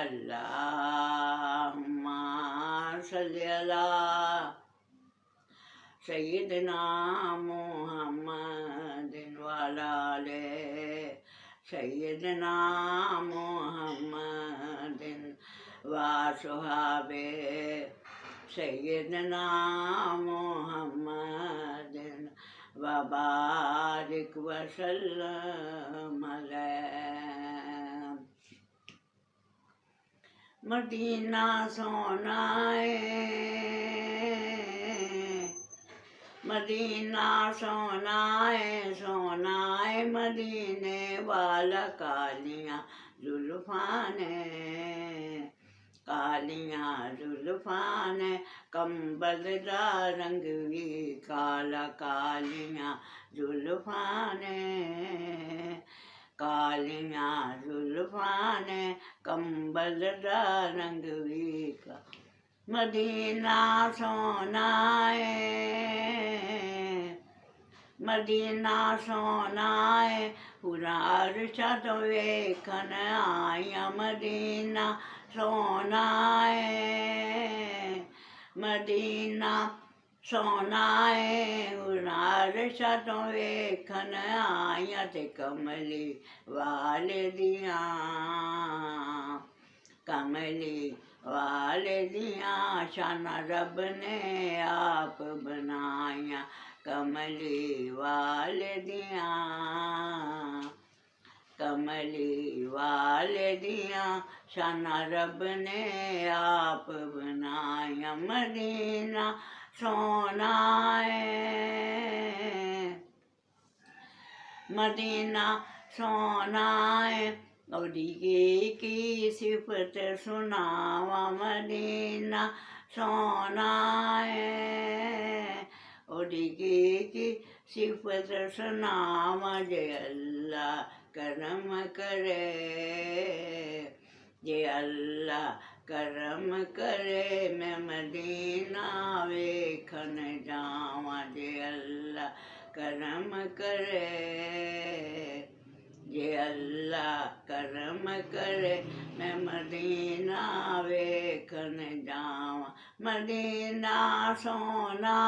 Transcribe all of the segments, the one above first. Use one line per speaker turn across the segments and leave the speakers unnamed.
अल्लाहुम्मा सल्ली अला सय्यिदना मुहम्मदिन व अला आले सय्यिदना मुहम्मदिन व असहाबे सय्यिदना मुहम्मदिन व बारिक व सल्लम अलैहि। मदीना सोना मदीना सोना सोना मदीने वाला कालियाँ जुल्फ़ान कालियाँ जुल्फ़ान कंबल दा रंग भी काला कालियाँ जुल्फ़ान कालियाँ जुल्फ़ान कंबल दा रंग भी का मदीना सोना मदीना सोना पूरा अर्शा तो वेखन आया मदीना सोना मदीना सोना पूरा अर्शा तो वेखन आया ते कमली वाले दिया कमली वाले दिया शाना रब ने आप बनाया कमली वाले दिया कमली वाले दिया शाना रब ने आप बनाया मदीना सोना मदीना सोना की सिफत सुनावा मदीना सोना की सिफत सुनावा जे अल्लाह करम करे जे अल्लाह करम करे मैं मदीना वेखन जावा जे अल्लाह करम करे जे अल्लाह करम करे मैं मदीना वेखन जावा मदीना सोना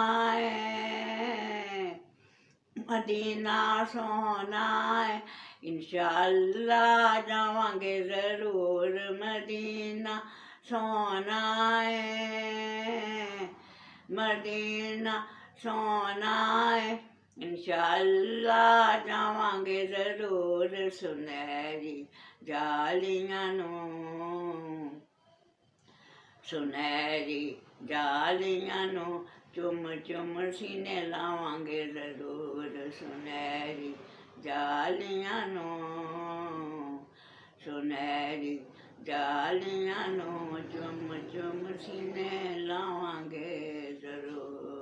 मदीना सोना इंशाअल्लाह जावांगे ज़रूर मदीना सोना मदीना सोना इंशाअल्लाह जावांगे ज़रूर सुनहरी जालियां नूं सुनहरी जालियां नूं चुम चुम सीने लावांगे ज़रूर सुनहरी जालियां नूं सुनहरी जालियां नूं चुम चुम सीने लावांगे ज़रूर।